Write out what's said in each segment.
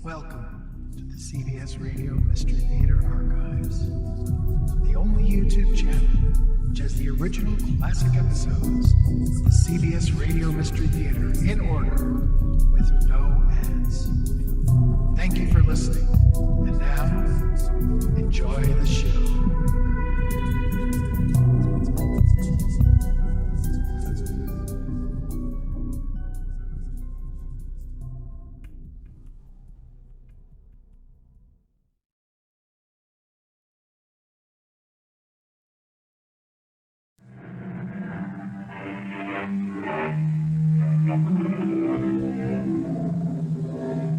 Welcome to the CBS Radio Mystery Theater Archives, the only YouTube channel which has the original classic episodes of the CBS Radio Mystery Theater in order with no ads. Thank you for listening, and now, enjoy the show.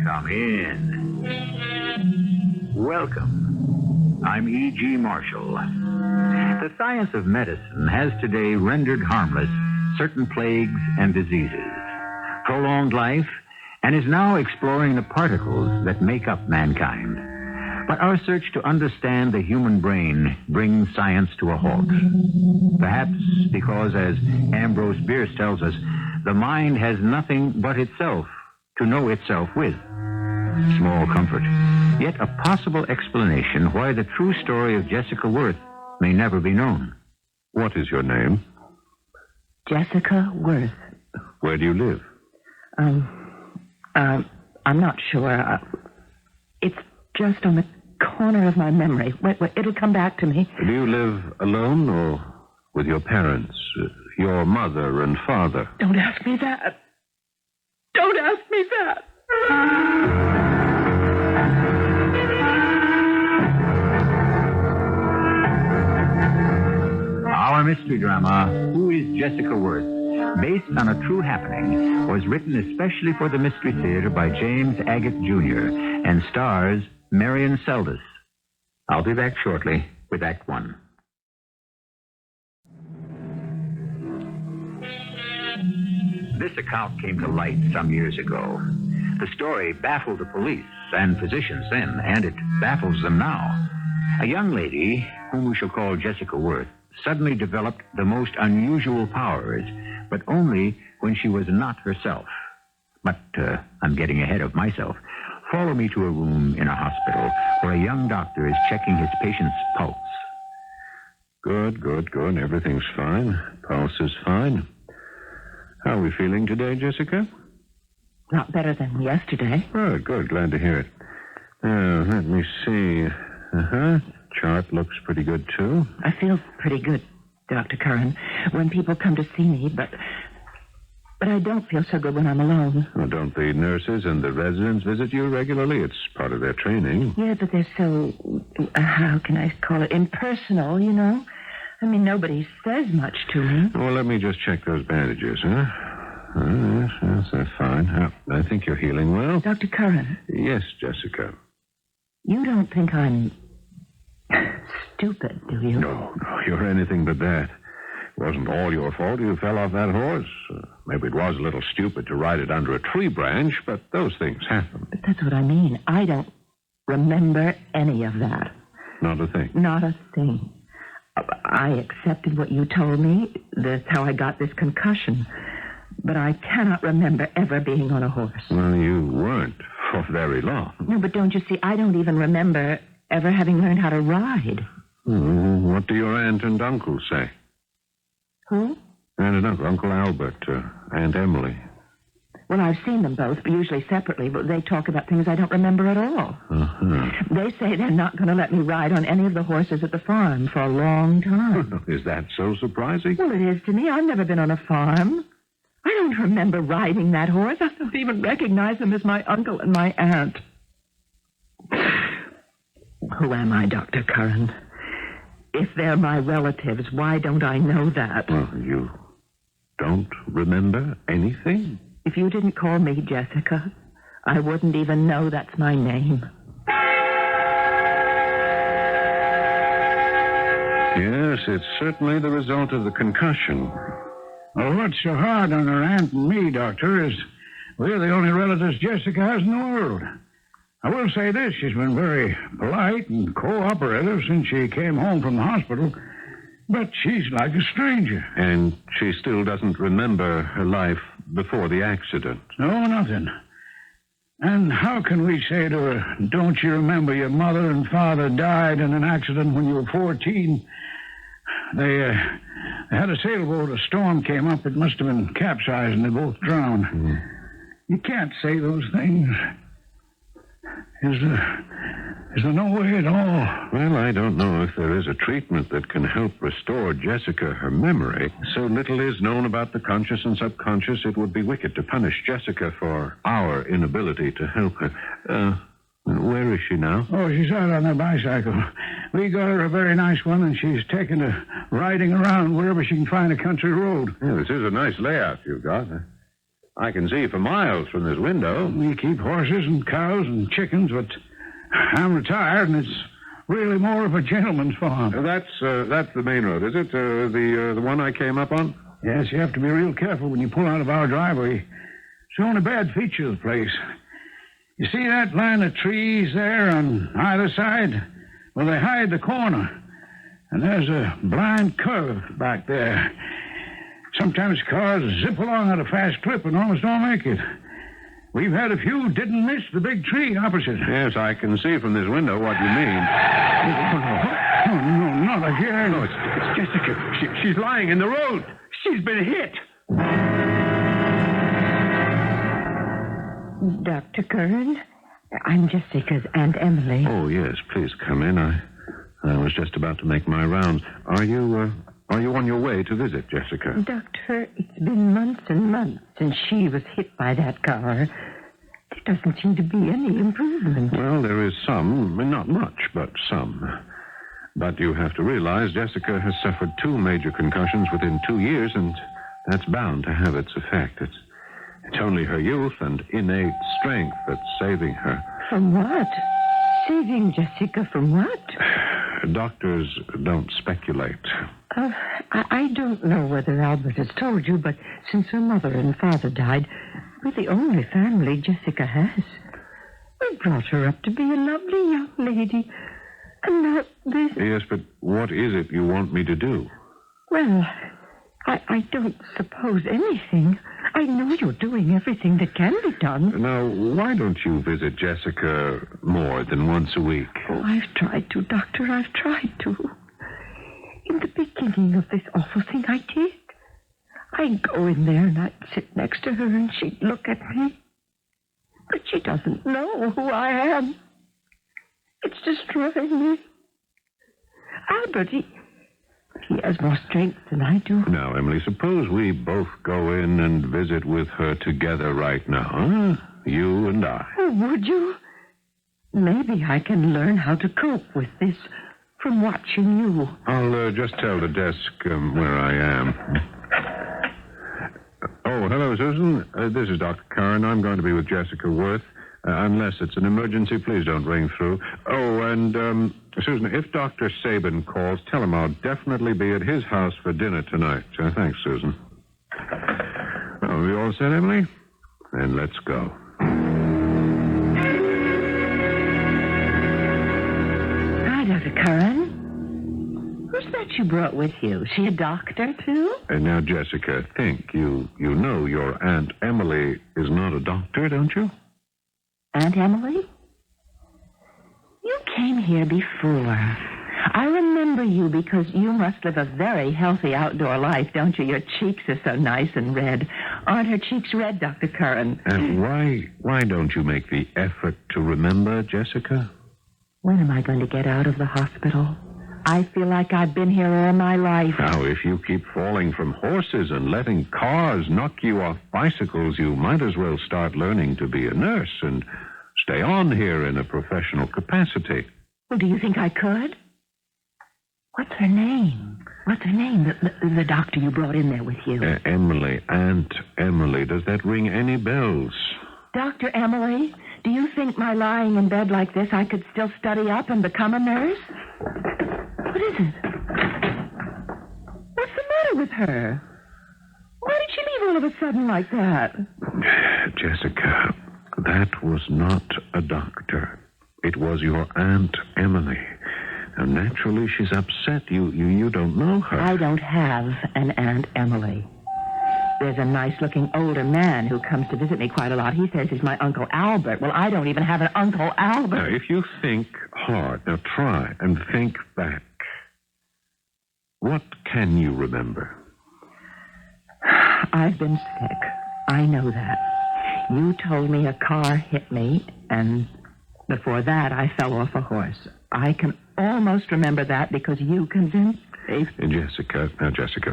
Come in. Welcome. I'm E.G. Marshall. The science of medicine has today rendered harmless certain plagues and diseases, prolonged life, and is now exploring the particles that make up mankind. But our search to understand the human brain brings science to a halt. Perhaps because, as Ambrose Bierce tells us, the mind has nothing but itself to know itself with. Small comfort, yet a possible explanation why the true story of Jessica Worth may never be known. What is your name? Jessica Worth. Where do you live? I'm not sure. It's just on the corner of my memory. Wait, it'll come back to me. Do you live alone or with your parents, your mother and father? Don't ask me that. Don't ask me that. Our mystery drama, Who is Jessica Worth?, based on a true happening, was written especially for the Mystery Theater by James Agate, Jr. and stars Marian Seldes. I'll be back shortly with Act One. This account came to light some years ago. The story baffled the police and physicians then, and it baffles them now. A young lady, whom we shall call Jessica Worth, suddenly developed the most unusual powers, but only when she was not herself. But I'm getting ahead of myself. Follow me to a room in a hospital where a young doctor is checking his patient's pulse. Good. Everything's fine. Pulse is fine. How are we feeling today, Jessica? Not better than yesterday. Oh, good. Glad to hear it. Let me see. Chart looks pretty good, too. I feel pretty good, Dr. Curran, when people come to see me, but I don't feel so good when I'm alone. Well, don't the nurses and the residents visit you regularly? It's part of their training. Yeah, but they're so, how can I call it, impersonal, you know? I mean, nobody says much to me. Well, let me just check those bandages, huh? Yes, they're fine. I think you're healing well. Dr. Curran. Yes, Jessica. You don't think I'm stupid, do you? No, you're anything but that. It wasn't all your fault you fell off that horse. Maybe it was a little stupid to ride it under a tree branch, but those things happen. But that's what I mean. I don't remember any of that. Not a thing? Not a thing. I accepted what you told me. That's how I got this concussion. But I cannot remember ever being on a horse. Well, you weren't for very long. No, but don't you see, I don't even remember ever having learned how to ride. What do your aunt and uncle say? Who? Aunt and Uncle Albert, Aunt Emily. Well, I've seen them both, but usually separately, but they talk about things I don't remember at all. They say they're not going to let me ride on any of the horses at the farm for a long time. Is that so surprising? Well, it is to me. I've never been on a farm. I don't remember riding that horse. I don't even recognize them as my uncle and my aunt. Who am I, Dr. Curran? If they're my relatives, why don't I know that? Well, you don't remember anything? If you didn't call me Jessica, I wouldn't even know that's my name. Yes, it's certainly the result of the concussion. Well, what's so hard on her aunt and me, Doctor, is we're the only relatives Jessica has in the world. I will say this, she's been very polite and cooperative since she came home from the hospital, but she's like a stranger. And she still doesn't remember her life before the accident? No, nothing. And how can we say to her, don't you remember your mother and father died in an accident when you were 14? They had a sailboat. A storm came up. It must have been capsized, and they both drowned. You can't say those things. Is there no way at all? Well, I don't know if there is a treatment that can help restore Jessica her memory. So little is known about the conscious and subconscious, it would be wicked to punish Jessica for our inability to help her. Where is she now? Oh, she's out on her bicycle. We got her a very nice one, and she's taken to riding around wherever she can find a country road. Yeah, this is a nice layout you've got. I can see for miles from this window. We keep horses and cows and chickens, but I'm retired, and it's really more of a gentleman's farm. That's the main road, is it? The one I came up on? Yes, you have to be real careful when you pull out of our driveway. It's the only bad feature of the place. You see that line of trees there on either side? Well, they hide the corner. And there's a blind curve back there. Sometimes cars zip along at a fast clip and almost don't make it. We've had a few didn't miss the big tree opposite. Yes, I can see from this window what you mean. Oh, no, not again. No, it's Jessica. She's lying in the road. She's been hit. Dr. Curran, I'm Jessica's Aunt Emily. Oh, yes, please come in. I was just about to make my rounds. Are you on your way to visit Jessica? Doctor, it's been months and months since she was hit by that car. There doesn't seem to be any improvement. Well, there is some. Not much, but some. But you have to realize Jessica has suffered 2 major concussions within 2 years, and that's bound to have its effect. It's only her youth and innate strength that's saving her. From what? Saving Jessica from what? Doctors don't speculate. I don't know whether Albert has told you, but since her mother and father died, we're the only family Jessica has. We brought her up to be a lovely young lady. And now this... Yes, but what is it you want me to do? Well, I don't suppose anything. I know you're doing everything that can be done. Now, why don't you visit Jessica more than once a week? Oh, I've tried to, Doctor. I've tried to. In the beginning of this awful thing I did, I'd go in there and I'd sit next to her and she'd look at me. But she doesn't know who I am. It's destroying me. Albert, he has more strength than I do. Now, Emily, suppose we both go in and visit with her together right now, huh? You and I. Oh, would you? Maybe I can learn how to cope with this from watching you. I'll just tell the desk where I am. Oh, hello, Susan. This is Dr. Curran. I'm going to be with Jessica Worth. Unless it's an emergency, please don't ring through. Oh, and, Susan, if Dr. Sabin calls, tell him I'll definitely be at his house for dinner tonight. Thanks, Susan. Well, are we all set, Emily? Then let's go. Hi, Dr. Curran. Who's that you brought with you? Is she a doctor, too? And now, Jessica, think. You know your Aunt Emily is not a doctor, don't you? Aunt Emily? You came here before. I remember you because you must live a very healthy outdoor life, don't you? Your cheeks are so nice and red. Aren't her cheeks red, Dr. Curran? And why don't you make the effort to remember, Jessica? When am I going to get out of the hospital? I feel like I've been here all my life. Now, if you keep falling from horses and letting cars knock you off bicycles, you might as well start learning to be a nurse and stay on here in a professional capacity. Well, do you think I could? What's her name? What's her name? The doctor you brought in there with you. Emily. Aunt Emily. Does that ring any bells? Dr. Emily, do you think my lying in bed like this I could still study up and become a nurse? What is it? What's the matter with her? Why did she leave all of a sudden like that? Jessica, that was not a doctor. It was your Aunt Emily. Now, naturally, she's upset. You don't know her. I don't have an Aunt Emily. There's a nice-looking older man who comes to visit me quite a lot. He says he's my Uncle Albert. Well, I don't even have an Uncle Albert. Now, if you think hard, now try and think back. What can you remember? I've been sick. I know that. You told me a car hit me, and before that, I fell off a horse. I can almost remember that because you convinced me. Jessica,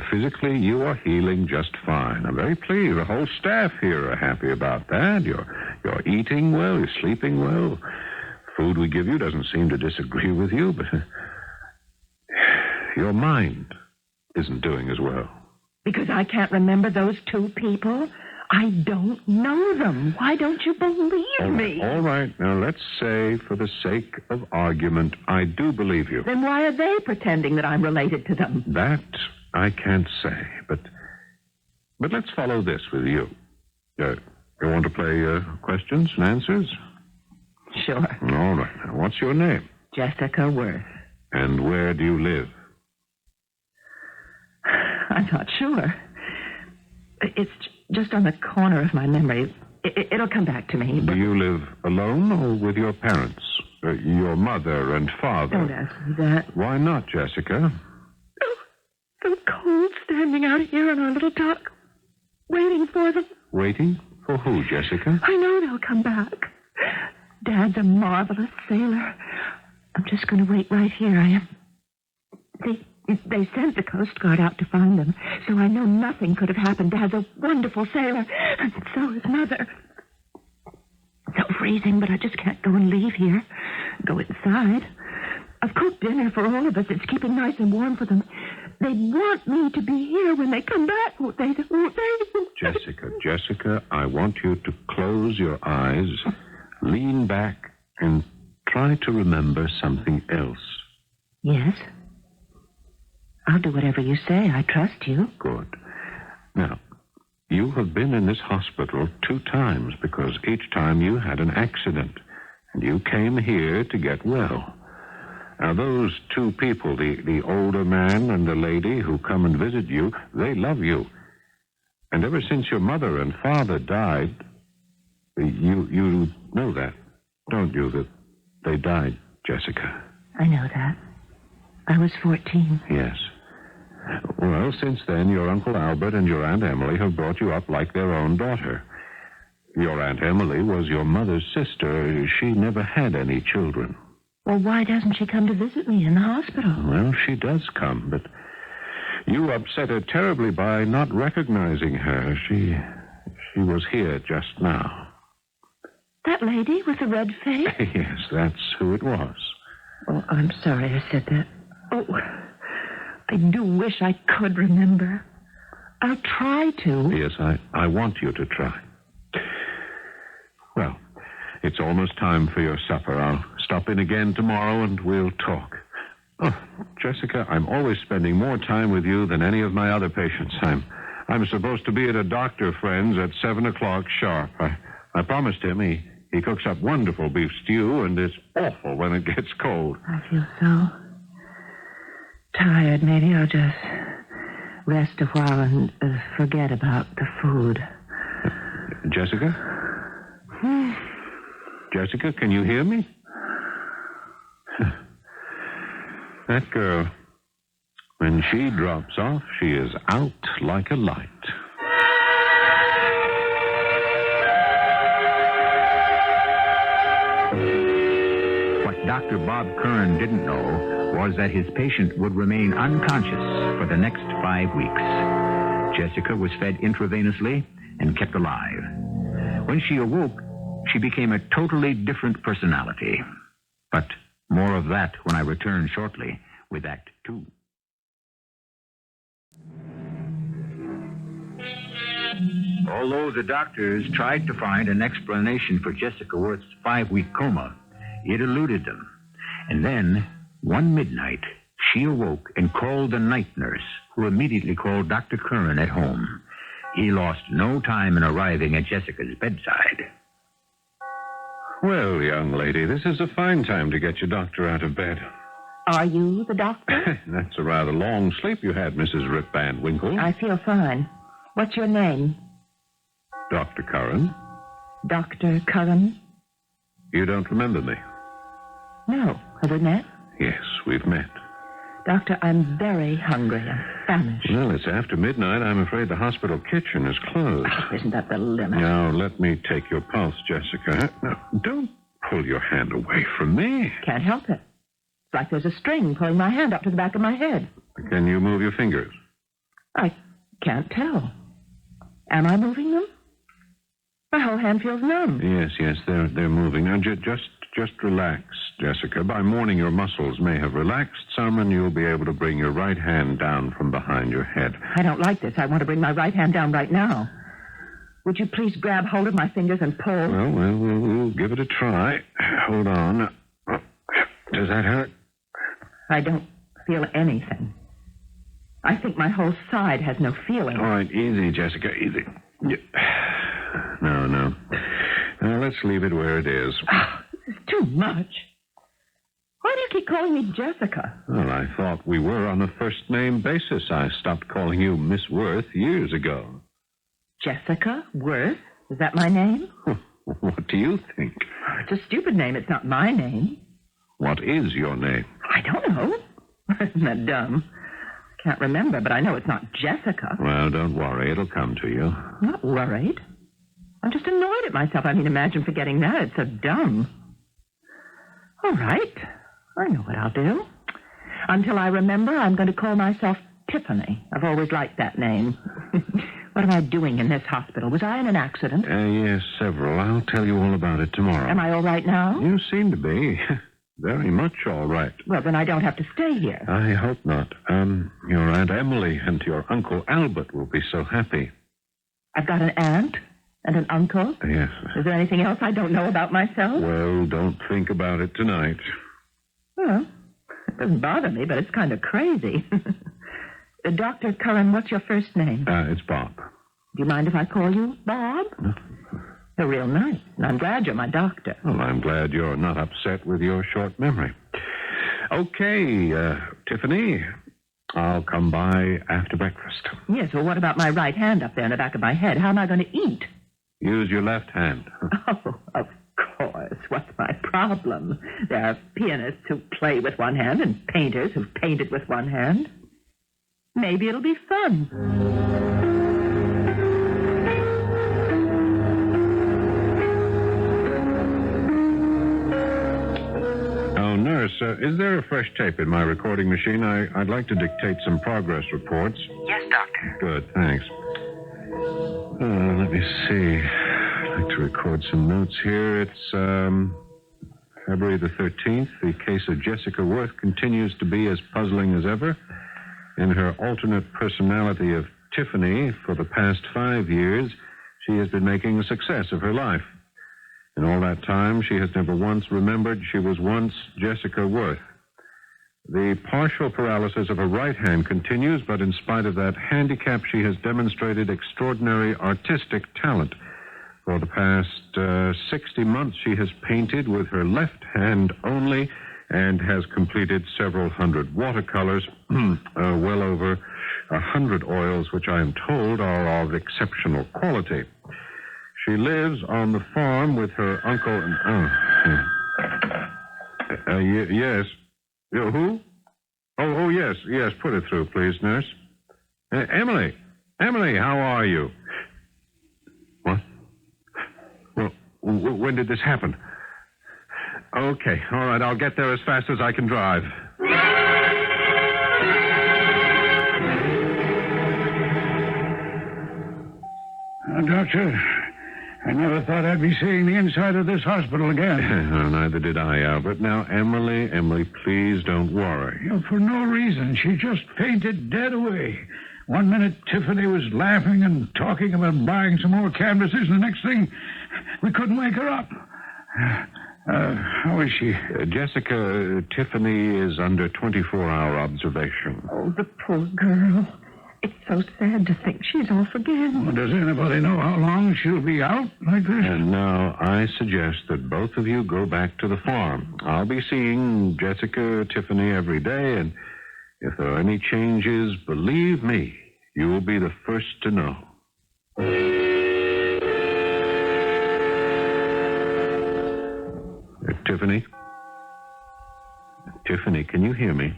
physically, you are healing just fine. I'm very pleased. The whole staff here are happy about that. You're eating well, you're sleeping well. Food we give you doesn't seem to disagree with you, but your mind isn't doing as well. Because I can't remember those two people? I don't know them. Why don't you believe me? All right. Now, let's say, for the sake of argument, I do believe you. Then why are they pretending that I'm related to them? That I can't say, but let's follow this with you. You want to play questions and answers? Sure. All right. Now, what's your name? Jessica Worth. And where do you live? I'm not sure. It's just on the corner of my memory. It'll come back to me. Do you live alone or with your parents? Your mother and father? Don't ask me that. Why not, Jessica? Oh, so cold standing out here on our little dock, waiting for them. Waiting? For who, Jessica? I know they'll come back. Dad's a marvelous sailor. I'm just going to wait right here. I am. They sent the Coast Guard out to find them, so I know nothing could have happened. Dad's a wonderful sailor, and so is Mother. So freezing, but I just can't go and leave here. Go inside. I've cooked dinner for all of us. It's keeping nice and warm for them. They want me to be here when they come back. Won't they? Jessica, I want you to close your eyes, lean back, and try to remember something else. Yes? I'll do whatever you say. I trust you. Good. Now, you have been in this hospital 2 times because each time you had an accident, and you came here to get well. Now, those 2 people, the older man and the lady who come and visit you, they love you. And ever since your mother and father died, you know that, don't you, that they died, Jessica? I know that. I was 14. Yes. Well, since then, your Uncle Albert and your Aunt Emily have brought you up like their own daughter. Your Aunt Emily was your mother's sister. She never had any children. Well, why doesn't she come to visit me in the hospital? Well, she does come, but you upset her terribly by not recognizing her. She was here just now. That lady with the red face? Yes, that's who it was. Oh, I'm sorry I said that. Oh, I do wish I could remember. I'll try to. Yes, I want you to try. Well, it's almost time for your supper. I'll stop in again tomorrow and we'll talk. Oh, Jessica, I'm always spending more time with you than any of my other patients. I'm supposed to be at a doctor friend's at 7 o'clock sharp. I promised him he cooks up wonderful beef stew, and it's awful when it gets cold. I feel so tired. Maybe I'll just rest a while and forget about the food. Jessica? Jessica, can you hear me? That girl, when she drops off, she is out like a light. What Dr. Bob Curran didn't know was that his patient would remain unconscious for the next 5 weeks. Jessica was fed intravenously and kept alive. When she awoke, she became a totally different personality. But more of that when I return shortly with Act 2. Although the doctors tried to find an explanation for Jessica Worth's 5-week coma, it eluded them. And then, one midnight, she awoke and called the night nurse, who immediately called Dr. Curran at home. He lost no time in arriving at Jessica's bedside. Well, young lady, this is a fine time to get your doctor out of bed. Are you the doctor? That's a rather long sleep you had, Mrs. Rip Van Winkle. I feel fine. What's your name? Dr. Curran? Dr. Curran? You don't remember me? No. Have we met? Yes, we've met. Doctor, I'm very hungry. I'm famished. Well, it's after midnight. I'm afraid the hospital kitchen is closed. Oh, isn't that the limit? Now, let me take your pulse, Jessica. Now, don't pull your hand away from me. Can't help it. It's like there's a string pulling my hand up to the back of my head. Can you move your fingers? I can't tell. Am I moving them? My whole hand feels numb. Yes, they're moving. Now, just relax, Jessica. By morning, your muscles may have relaxed some, and you'll be able to bring your right hand down from behind your head. I don't like this. I want to bring my right hand down right now. Would you please grab hold of my fingers and pull? Well, we'll give it a try. Hold on. Does that hurt? I don't feel anything. I think my whole side has no feeling. All right, easy, Jessica, easy. No. Now, let's leave it where it is. Oh, this is too much. Why do you keep calling me Jessica? Well, I thought we were on a first-name basis. I stopped calling you Miss Worth years ago. Jessica Worth? Is that my name? What do you think? It's a stupid name. It's not my name. What is your name? I don't know. Isn't that dumb? I can't remember, but I know it's not Jessica. Well, don't worry. It'll come to you. I'm not worried. I'm just annoyed at myself. I mean, imagine forgetting that. It's so dumb. All right. I know what I'll do. Until I remember, I'm going to call myself Tiffany. I've always liked that name. What am I doing in this hospital? Was I in an accident? Yes, several. I'll tell you all about it tomorrow. Am I all right now? You seem to be. Very much all right. Well, then I don't have to stay here. I hope not. Your Aunt Emily and your Uncle Albert will be so happy. I've got an aunt and an uncle. Yes. Is there anything else I don't know about myself? Well, don't think about it tonight. Well, it doesn't bother me, but it's kind of crazy. Dr. Curran, what's your first name? It's Bob. Do you mind if I call you Bob? No. You're real nice, and I'm glad you're my doctor. Well, I'm glad you're not upset with your short memory. Okay, Tiffany, I'll come by after breakfast. Yes, well, what about my right hand up there in the back of my head? How am I going to eat? Use your left hand. Oh, of course. What's my problem? There are pianists who play with one hand and painters who've painted with one hand. Maybe it'll be fun. Nurse, is there a fresh tape in my recording machine? I'd like to dictate some progress reports. Yes, Doctor. Good, thanks. Let me see. I'd like to record some notes here. It's February the 13th. The case of Jessica Worth continues to be as puzzling as ever. In her alternate personality of Tiffany for the past 5 years, she has been making a success of her life. In all that time, she has never once remembered she was once Jessica Worth. The partial paralysis of her right hand continues, but in spite of that handicap, she has demonstrated extraordinary artistic talent. For the past 60 months, she has painted with her left hand only and has completed several hundred watercolors, well over 100 oils, which I am told are of exceptional quality. She lives on the farm with her uncle and... yes. Who? Oh, yes, put it through, please, nurse. Emily, how are you? What? Well, when did this happen? Okay, all right, I'll get there as fast as I can drive. Doctor, I never thought I'd be seeing the inside of this hospital again. No, neither did I, Albert. Now, Emily, please don't worry. For no reason. She just fainted dead away. 1 minute, Tiffany was laughing and talking about buying some more canvases, and the next thing, we couldn't wake her up. How is she? Jessica, Tiffany is under 24-hour observation. Oh, the poor girl. It's so sad to think she's off again. Well, does anybody know how long she'll be out like this? And now I suggest that both of you go back to the farm. I'll be seeing Jessica, Tiffany every day, and if there are any changes, believe me, you will be the first to know. Tiffany? Tiffany, can you hear me?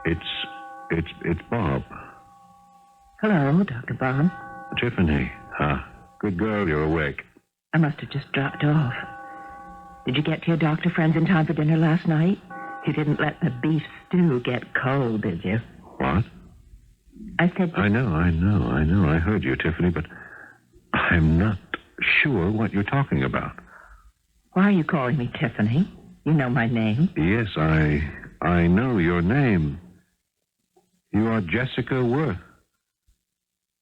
It's Bob. Hello, Dr. Bob. Tiffany. Good girl, you're awake. I must have just dropped off. Did you get to your doctor friends in time for dinner last night? You didn't let the beef stew get cold, did you? What? I said... I know. I heard you, Tiffany, but I'm not sure what you're talking about. Why are you calling me Tiffany? You know my name. Yes, I know your name. You are Jessica Worth.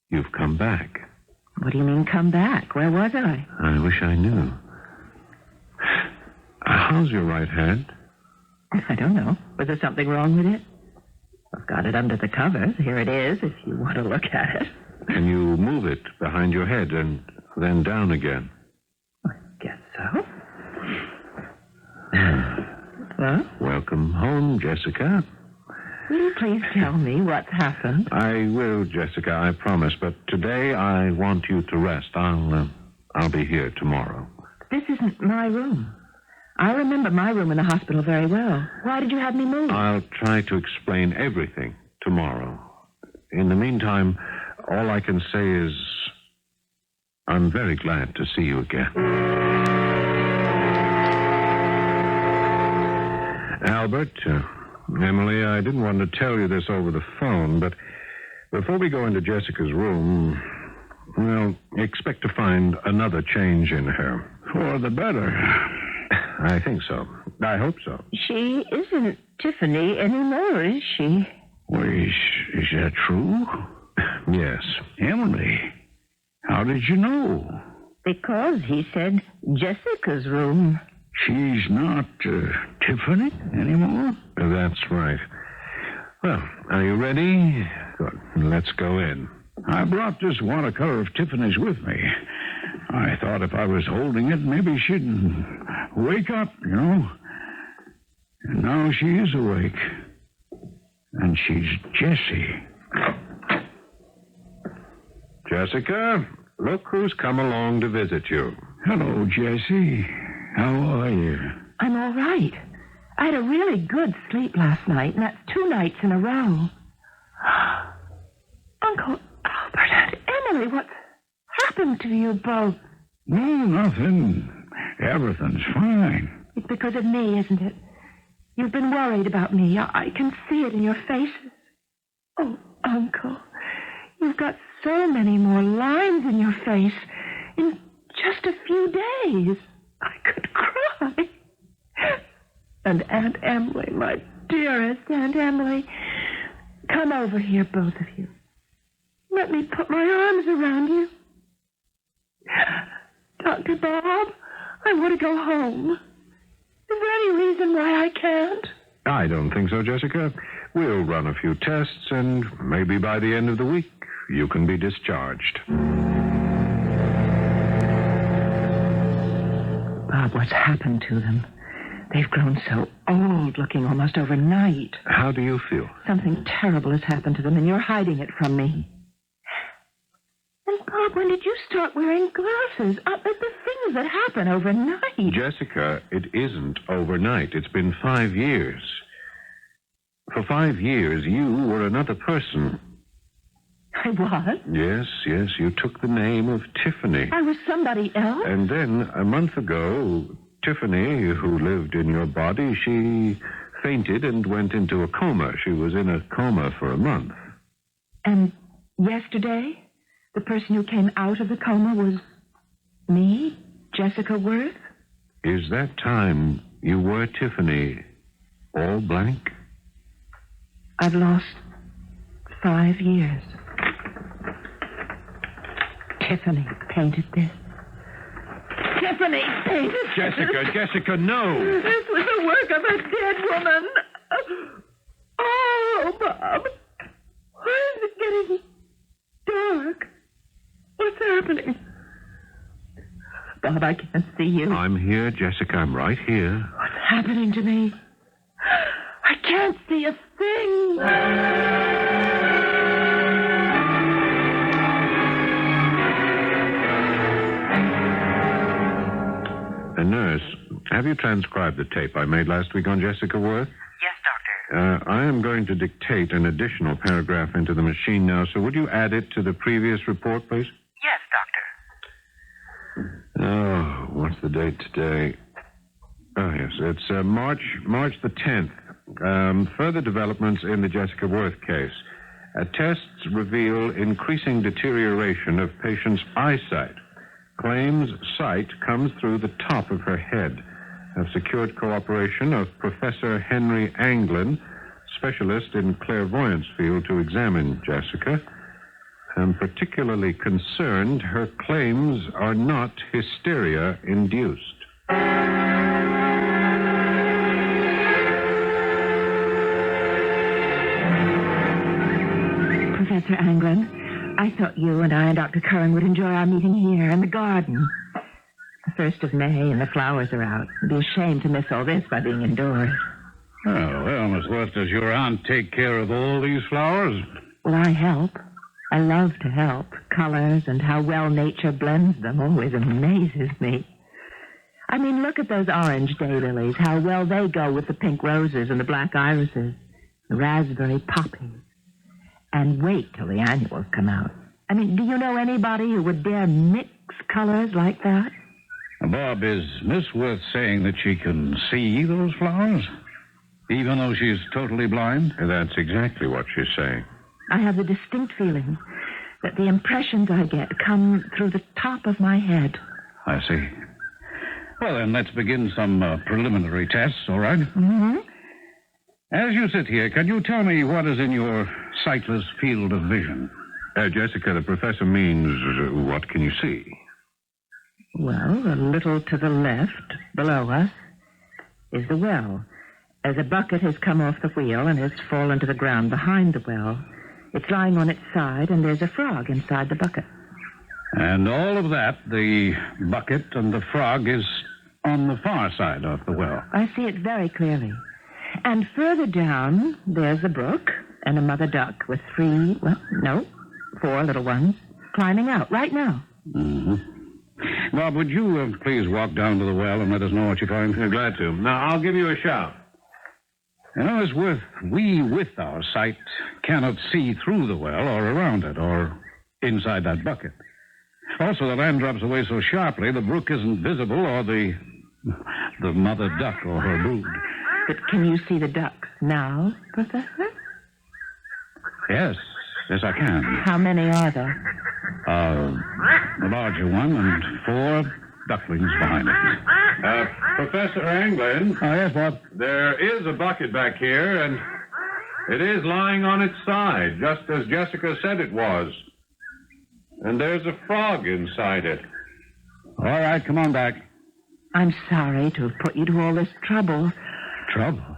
You've come back. What do you mean, come back? Where was I? I wish I knew. How's your right hand? I don't know. Was there something wrong with it? I've got it under the covers. Here it is, if you want to look at it. Can you move it behind your head and then down again? I guess so. Well? Welcome home, Jessica. Will you please tell me what's happened? I will, Jessica, I promise. But today I want you to rest. I'll be here tomorrow. This isn't my room. I remember my room in the hospital very well. Why did you have me moved? I'll try to explain everything tomorrow. In the meantime, all I can say is I'm very glad to see you again. Albert, Emily, I didn't want to tell you this over the phone, but before we go into Jessica's room, well, expect to find another change in her. For the better. I think so. I hope so. She isn't Tiffany anymore, is she? Well, is that true? Yes. Emily, how did you know? Because he said Jessica's room. She's not Tiffany anymore? That's right. Well, are you ready? Good. Let's go in. I brought this watercolor of Tiffany's with me. I thought if I was holding it, maybe she'd wake up, you know. And now she is awake. And she's Jessie. Jessica, look who's come along to visit you. Hello, Jessie. How are you? I'm all right. I had a really good sleep last night, and that's 2 nights in a row. Uncle Albert and Emily, what's happened to you both? No, nothing. Everything's fine. It's because of me, isn't it? You've been worried about me. I can see it in your faces. Oh, Uncle, you've got so many more lines in your face in just a few days. I could cry. And Aunt Emily, my dearest Aunt Emily, come over here, both of you. Let me put my arms around you. Dr. Bob, I want to go home. Is there any reason why I can't? I don't think so, Jessica. We'll run a few tests, and maybe by the end of the week, you can be discharged. Bob, what's happened to them? They've grown so old, looking almost overnight. How do you feel? Something terrible has happened to them, and you're hiding it from me. And, Bob, when did you start wearing glasses? The things that happen overnight. Jessica, it isn't overnight. It's been 5 years. For 5 years, you were another person. I was? Yes, you took the name of Tiffany. I was somebody else? And then, a month ago, Tiffany, who lived in your body, she fainted and went into a coma. She was in a coma for a month. And yesterday, the person who came out of the coma was me, Jessica Worth? Is that time you were Tiffany all blank? I've lost 5 years. Tiffany painted this. Tiffany painted Jessica, no! This was the work of a dead woman. Oh, Bob. Why is it getting dark? What's happening? Bob, I can't see you. I'm here, Jessica. I'm right here. What's happening to me? I can't see a thing. 3 years Nurse, have you transcribed the tape I made last week on Jessica Worth? Yes, Doctor. I am going to dictate an additional paragraph into the machine now, so would you add it to the previous report, please? Yes, Doctor. Oh, what's the date today? Oh, yes, it's March the 10th. Further developments in the Jessica Worth case. Tests reveal increasing deterioration of patient's eyesight. Claims sight comes through the top of her head. Have secured cooperation of Professor Henry Anglin, specialist in clairvoyance field, to examine Jessica. I'm particularly concerned her claims are not hysteria-induced. Professor Anglin, I thought you and I and Dr. Curran would enjoy our meeting here in the garden. The 1st of May and the flowers are out. It'd be a shame to miss all this by being indoors. Oh, well, Miss Worth, does your aunt take care of all these flowers? Well, I help. I love to help. Colors and how well nature blends them always amazes me. I mean, look at those orange daylilies, how well they go with the pink roses and the black irises, the raspberry poppies. And wait till the annuals come out. I mean, do you know anybody who would dare mix colors like that? Bob, is Miss Worth saying that she can see those flowers, even though she's totally blind? That's exactly what she's saying. I have the distinct feeling that the impressions I get come through the top of my head. I see. Well, then, let's begin some preliminary tests, all right? Mm-hmm. As you sit here, can you tell me what is in your sightless field of vision? Jessica, the professor means, what can you see? Well, a little to the left, below us, is the well. As a bucket has come off the wheel and has fallen to the ground behind the well. It's lying on its side, and there's a frog inside the bucket. And all of that, the bucket and the frog, is on the far side of the well. I see it very clearly. And further down, there's the brook and a mother duck with 4 little ones climbing out right now. Mm-hmm. Bob, would you please walk down to the well and let us know what you find? Glad to. Now, I'll give you a shout. You know, Miss Worth, we, with our sight, cannot see through the well or around it or inside that bucket. Also, the land drops away so sharply, the brook isn't visible or the mother duck or her brood. But can you see the ducks now, Professor? Yes, I can. How many are there? A larger one and 4 ducklings behind it. Professor Anglin? Oh, yes, Bob? There is a bucket back here, and it is lying on its side, just as Jessica said it was. And there's a frog inside it. All right, come on back. I'm sorry to have put you to all this trouble. Trouble?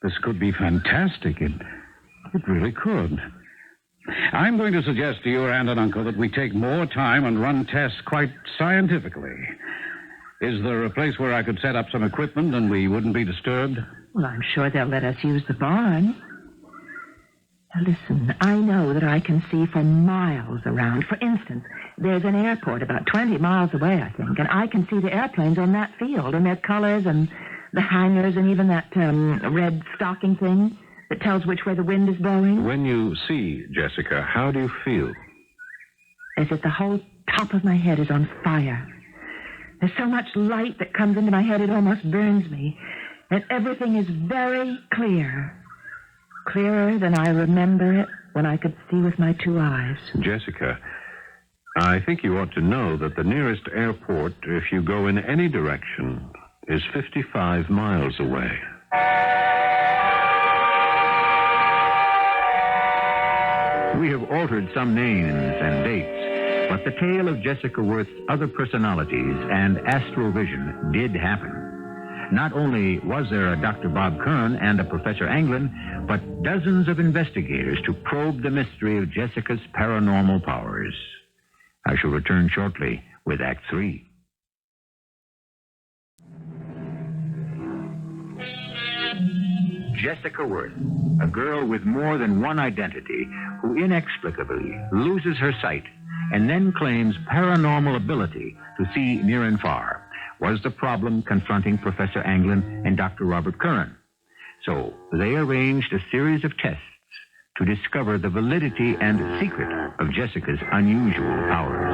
This could be fantastic. It really could. I'm going to suggest to your aunt and uncle that we take more time and run tests quite scientifically. Is there a place where I could set up some equipment and we wouldn't be disturbed? Well, I'm sure they'll let us use the barn. Now, listen, I know that I can see for miles around. For instance, there's an airport about 20 miles away, I think, and I can see the airplanes on that field and their colors and the hangars and even that red stocking thing that tells which way the wind is blowing. When you see Jessica, how do you feel? As if the whole top of my head is on fire. There's so much light that comes into my head it almost burns me. And everything is very clear. Clearer than I remember it when I could see with my 2 eyes. Jessica, I think you ought to know that the nearest airport, if you go in any direction, is 55 miles away. We have altered some names and dates, but the tale of Jessica Worth's other personalities and astral vision did happen. Not only was there a Dr. Bob Curran and a Professor Anglin, but dozens of investigators to probe the mystery of Jessica's paranormal powers. I shall return shortly with Act 3. Jessica Worth, a girl with more than one identity who inexplicably loses her sight and then claims paranormal ability to see near and far. was the problem confronting Professor Anglin and Dr. Robert Curran. So they arranged a series of tests to discover the validity and secret of Jessica's unusual powers.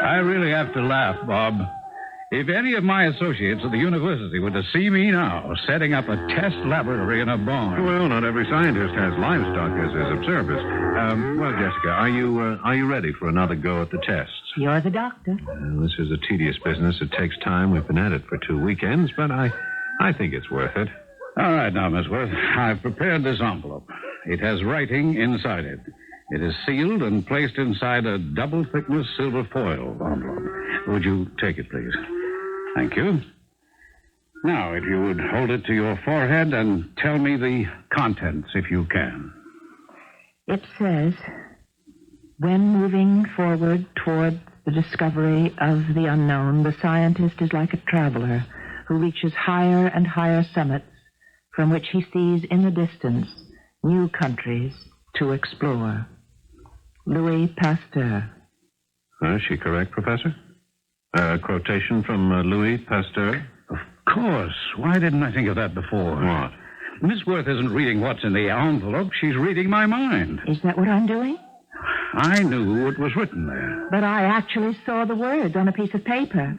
I really have to laugh, Bob. If any of my associates at the university were to see me now setting up a test laboratory in a barn. Well, not every scientist has livestock as his observers. Well, Jessica, are you ready for another go at the tests? You're the doctor. This is a tedious business. It takes time. We've been at it for 2 weekends, but I think it's worth it. All right, now, Miss Worth, I've prepared this envelope. It has writing inside it. It is sealed and placed inside a double-thickness silver foil envelope. Would you take it, please? Thank you. Now, if you would hold it to your forehead and tell me the contents, if you can. It says, when moving forward toward the discovery of the unknown, the scientist is like a traveler who reaches higher and higher summits from which he sees in the distance new countries to explore. Louis Pasteur. Is she correct, Professor? A quotation from Louis Pasteur? Of course. Why didn't I think of that before? What? Miss Worth isn't reading what's in the envelope. She's reading my mind. Is that what I'm doing? I knew what was written there. But I actually saw the words on a piece of paper,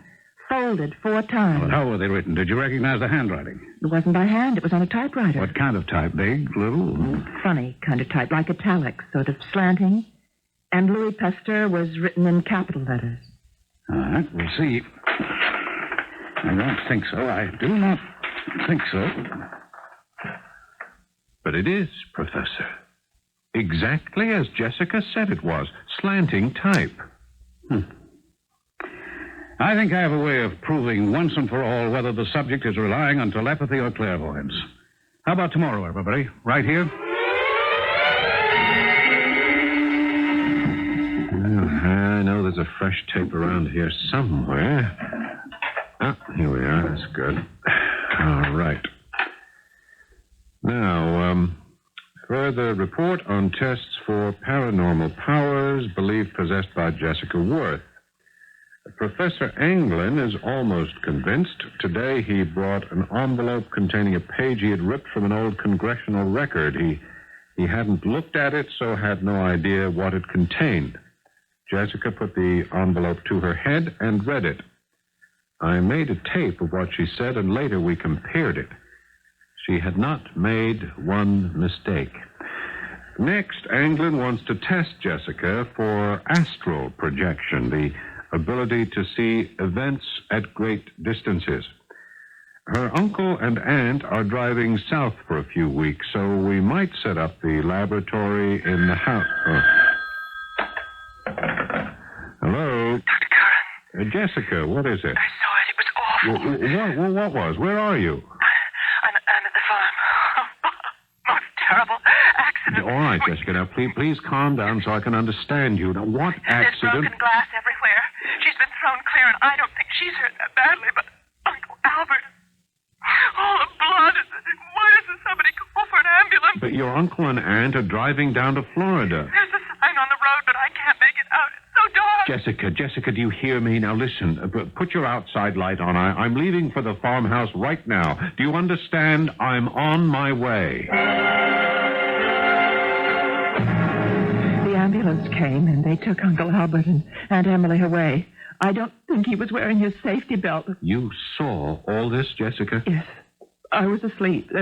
folded 4 times. Well, how were they written? Did you recognize the handwriting? It wasn't by hand. It was on a typewriter. What kind of type? Big, little? Funny kind of type, like italics, sort of slanting. And Louis Pasteur was written in capital letters. All right, we'll see. I don't think so. I do not think so. But it is, Professor. Exactly as Jessica said it was. Slanting type. I think I have a way of proving once and for all whether the subject is relying on telepathy or clairvoyance. How about tomorrow, everybody? Right here? Well, I know there's a fresh tape around here somewhere. Ah, here we are. That's good. All right. Now, further report on tests for paranormal powers believed possessed by Jessica Worth. Professor Anglin is almost convinced. Today he brought an envelope containing a page he had ripped from an old congressional record. He hadn't looked at it, so had no idea what it contained. Jessica put the envelope to her head and read it. I made a tape of what she said, and later we compared it. She had not made one mistake. Next, Anglin wants to test Jessica for astral projection, the ability to see events at great distances. Her uncle and aunt are driving south for a few weeks, so we might set up the laboratory in the house. Oh. Hello? Dr. Curran. Jessica, what is it? I saw it. It was awful. What was? Where are you? I'm at the farm. Most terrible accident. All right, Jessica. Now, please calm down so I can understand you. Now, what There's accident? broken glass everywhere. She's been thrown clear, and I don't think she's hurt that badly, but Uncle Albert. All the blood. Why doesn't somebody call for an ambulance? But your uncle and aunt are driving down to Florida. There's a sign on the road, but I can't make it out. It's so dark. Jessica, do you hear me? Now, listen. Put your outside light on. I'm leaving for the farmhouse right now. Do you understand? I'm on my way. The ambulance came, and they took Uncle Albert and Aunt Emily away. I don't think he was wearing his safety belt. You saw all this, Jessica? Yes. I was asleep.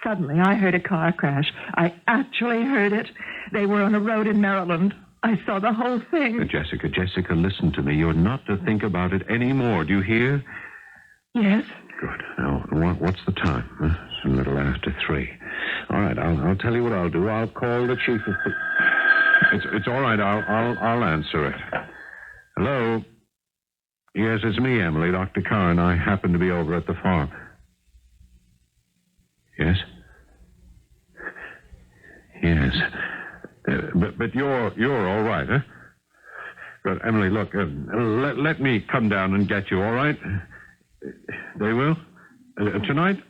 Suddenly, I heard a car crash. I actually heard it. They were on a road in Maryland. I saw the whole thing. Jessica, listen to me. You're not to think about it anymore. Do you hear? Yes. Good. Now, what's the time? It's a little after 3. All right, I'll tell you what I'll do. I'll call the chief of... It's all right. I'll answer it. Hello? Yes, it's me, Emily, Dr. Curran. I happen to be over at the farm. Yes? Yes. But you're all right, huh? Good. Emily, look, let me come down and get you, all right? They will? Tonight?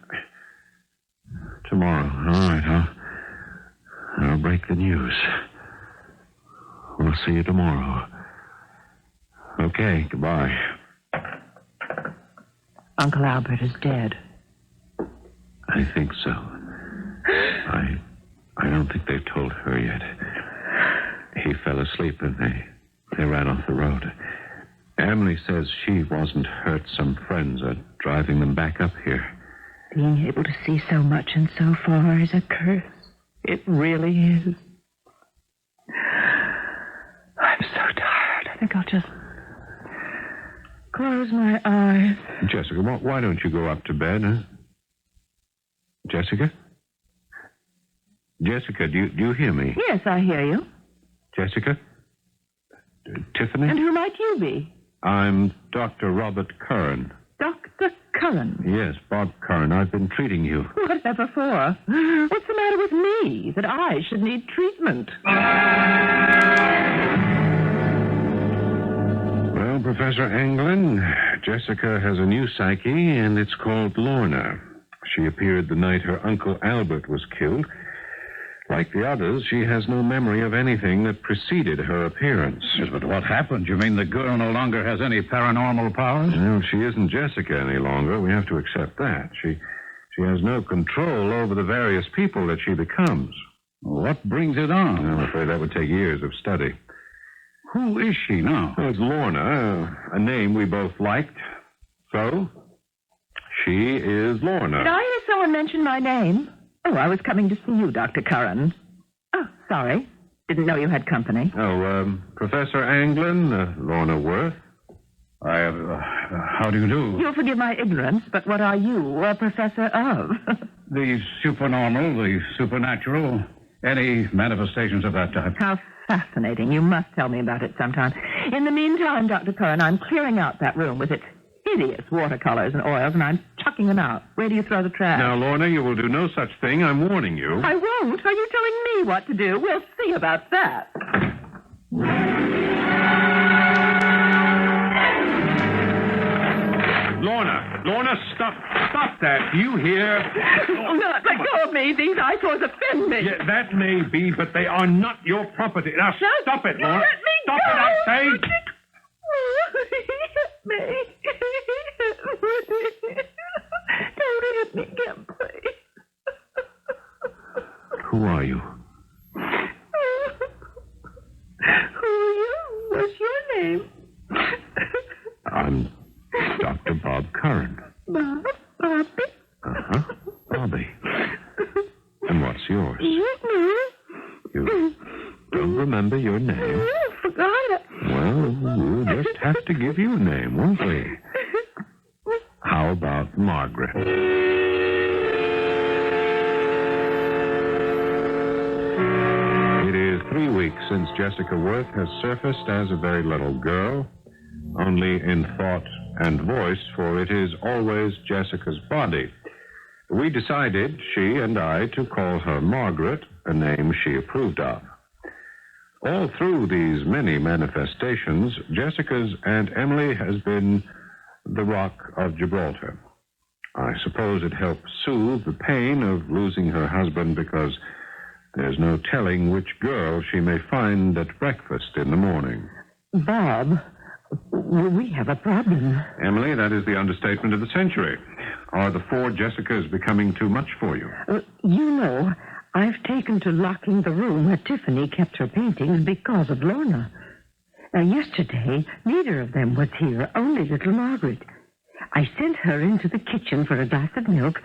Tomorrow. All right, I'll break the news. We'll see you tomorrow. Okay, goodbye. Uncle Albert is dead. I think so. I don't think they've told her yet. He fell asleep and they ran off the road. Emily says she wasn't hurt. Some friends are driving them back up here. Being able to see so much and so far is a curse. It really is. I'm so tired. I think I'll just close my eyes. Jessica, why don't you go up to bed, huh? Jessica? Jessica, do you hear me? Yes, I hear you. Jessica? Tiffany? And who might you be? I'm Dr. Robert Curran. Dr. Cullen. Yes, Bob Curran. I've been treating you. Whatever for? What's the matter with me that I should need treatment? Well, Professor Anglin, Jessica has a new psyche, and it's called Lorna. She appeared the night her Uncle Albert was killed. Like the others, she has no memory of anything that preceded her appearance. Yes, but what happened? You mean the girl no longer has any paranormal powers? Well, she isn't Jessica any longer. We have to accept that. She has no control over the various people that she becomes. What brings it on? I'm afraid that would take years of study. Who is she now? Well, it's Lorna, a name we both liked. So, she is Lorna. Did I hear someone mention my name? Oh, I was coming to see you, Dr. Curran. Oh, sorry. Didn't know you had company. Oh, Professor Anglin, Lorna Worth. How do you do? You'll forgive my ignorance, but what are you a professor of? The supernormal, the supernatural, any manifestations of that type. How fascinating. You must tell me about it sometime. In the meantime, Dr. Curran, I'm clearing out that room with its hideous watercolors and oils, and I'm chucking them out. Where do you throw the trash? Now, Lorna, you will do no such thing. I'm warning you. I won't. Are you telling me what to do? We'll see about that. Lorna, stop that. Do you hear? Oh, no, let go of me. These eyesores offend me. Yeah, that may be, but they are not your property. Now, stop it, Lorna. Let me Stop go. it, I say. Hit me. Don't hit me again, please. Who are you? Who are you? What's your name? I'm Dr. Bob Curran. Bob? Bobby? Uh-huh. Bobby. And what's yours? You don't remember your name? I forgot it. Well, we'll just have to give you a name, won't we? How about Margaret? It is 3 weeks since Jessica Worth has surfaced as a very little girl, only in thought and voice, for it is always Jessica's body. We decided, she and I, to call her Margaret, a name she approved of. All through these many manifestations, Jessica's Aunt Emily has been the Rock of Gibraltar. I suppose it helps soothe the pain of losing her husband, because there's no telling which girl she may find at breakfast in the morning. Bob, we have a problem. Emily, that is the understatement of the century. Are the 4 Jessicas becoming too much for you? You know, I've taken to locking the room where Tiffany kept her paintings because of Lorna. Now, yesterday, neither of them was here, only little Margaret. I sent her into the kitchen for a glass of milk,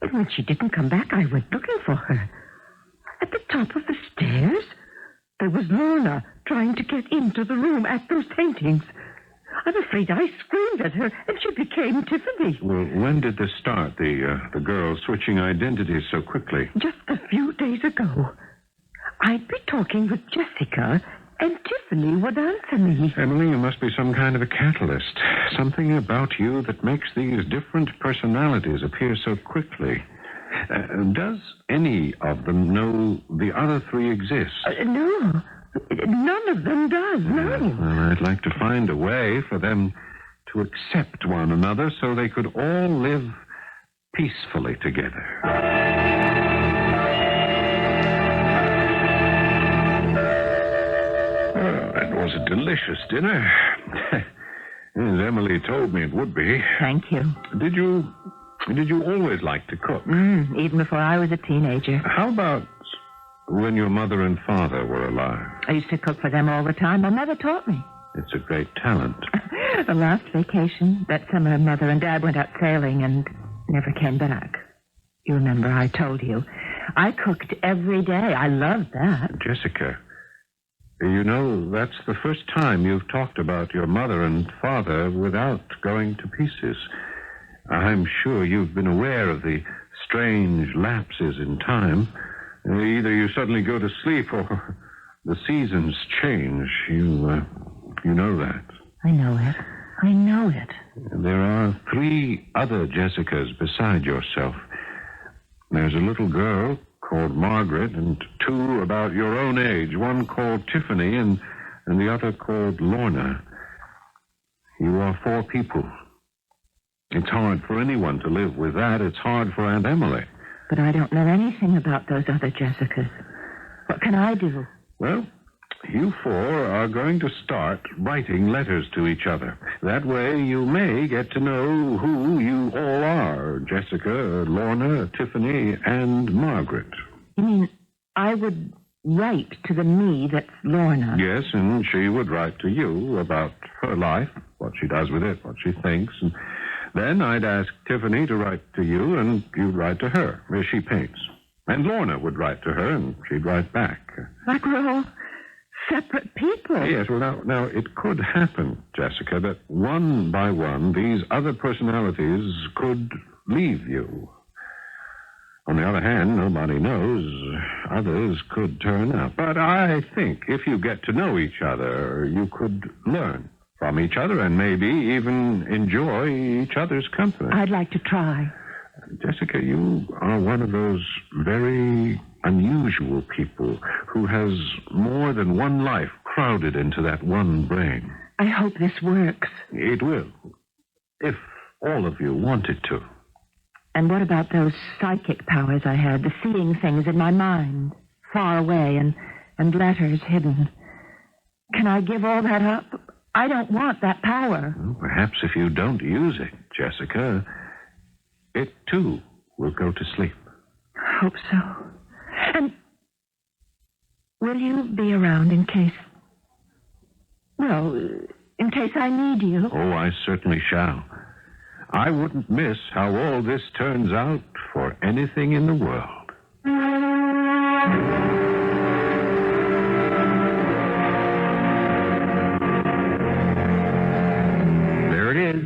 and when she didn't come back, I went looking for her. At the top of the stairs, there was Lorna trying to get into the room at those paintings. I'm afraid I screamed at her, and she became Tiffany. Well, when did this start, the girls switching identities so quickly? Just a few days ago. I'd be talking with Jessica, and Tiffany would answer me. Emily, you must be some kind of a catalyst. Something about you that makes these different personalities appear so quickly. Does any of them know the other 3 exist? No. None of them does, no. Well, I'd like to find a way for them to accept one another so they could all live peacefully together. Oh, that was a delicious dinner. Yes, Emily told me it would be. Thank you. Did you always like to cook? Even before I was a teenager. How about when your mother and father were alive? I used to cook for them all the time. My mother taught me. It's a great talent. The last vacation, that summer, Mother and Dad went out sailing and never came back. You remember I told you. I cooked every day. I loved that. Jessica, you know, that's the first time you've talked about your mother and father without going to pieces. I'm sure you've been aware of the strange lapses in time. Either you suddenly go to sleep or the seasons change. You know that. I know it. I know it. There are 3 other Jessicas beside yourself. There's a little girl called Margaret and 2 about your own age. One called Tiffany and the other called Lorna. You are 4 people. It's hard for anyone to live with that. It's hard for Aunt Emily. But I don't know anything about those other Jessicas. What can I do? Well, you 4 are going to start writing letters to each other. That way you may get to know who you all are. Jessica, Lorna, Tiffany, and Margaret. You mean I would write to the me that's Lorna? Yes, and she would write to you about her life, what she does with it, what she thinks. And then I'd ask Tiffany to write to you, and you'd write to her, as she paints. And Lorna would write to her, and she'd write back. Like we're all separate people. Yes, well, now, it could happen, Jessica, that one by one, these other personalities could leave you. On the other hand, nobody knows. Others could turn up. But I think if you get to know each other, you could learn from each other and maybe even enjoy each other's company. I'd like to try. Jessica, you are one of those very unusual people who has more than one life crowded into that one brain. I hope this works. It will, if all of you want it to. And what about those psychic powers I had, the seeing things in my mind, far away, and letters hidden? Can I give all that up? I don't want that power. Well, perhaps if you don't use it, Jessica, it too will go to sleep. I hope so. And will you be around in case I need you? Oh, I certainly shall. I wouldn't miss how all this turns out for anything in the world. There it is.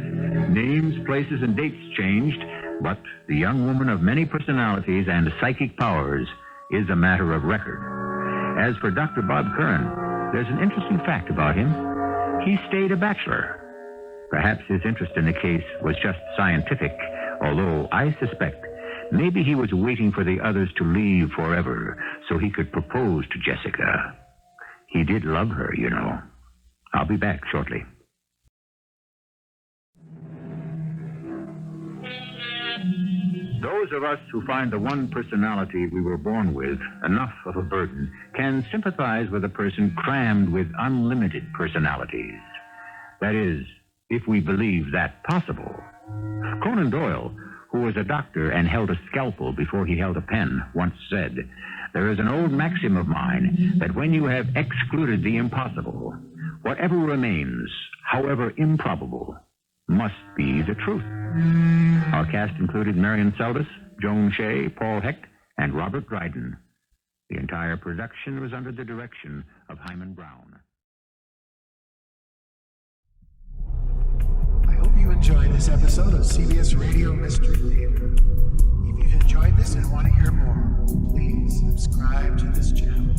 Names, places, and dates changed, but the young woman of many personalities and psychic powers is a matter of record. As for Dr. Bob Curran, there's an interesting fact about him. He stayed a bachelor. Perhaps his interest in the case was just scientific, although I suspect maybe he was waiting for the others to leave forever so he could propose to Jessica. He did love her, you know. I'll be back shortly. Those of us who find the one personality we were born with enough of a burden can sympathize with a person crammed with unlimited personalities. That is, if we believe that possible. Conan Doyle, who was a doctor and held a scalpel before he held a pen, once said, "There is an old maxim of mine that when you have excluded the impossible, whatever remains, however improbable, must be the truth." Our cast included Marian, Seldes, Joan, Shay, Paul Hecht, and Robert Dryden. The entire production was under the direction of Hyman Brown. I hope you enjoyed this episode of CBS Radio Mystery Theater. If you've enjoyed this and want to hear more, please subscribe to this channel.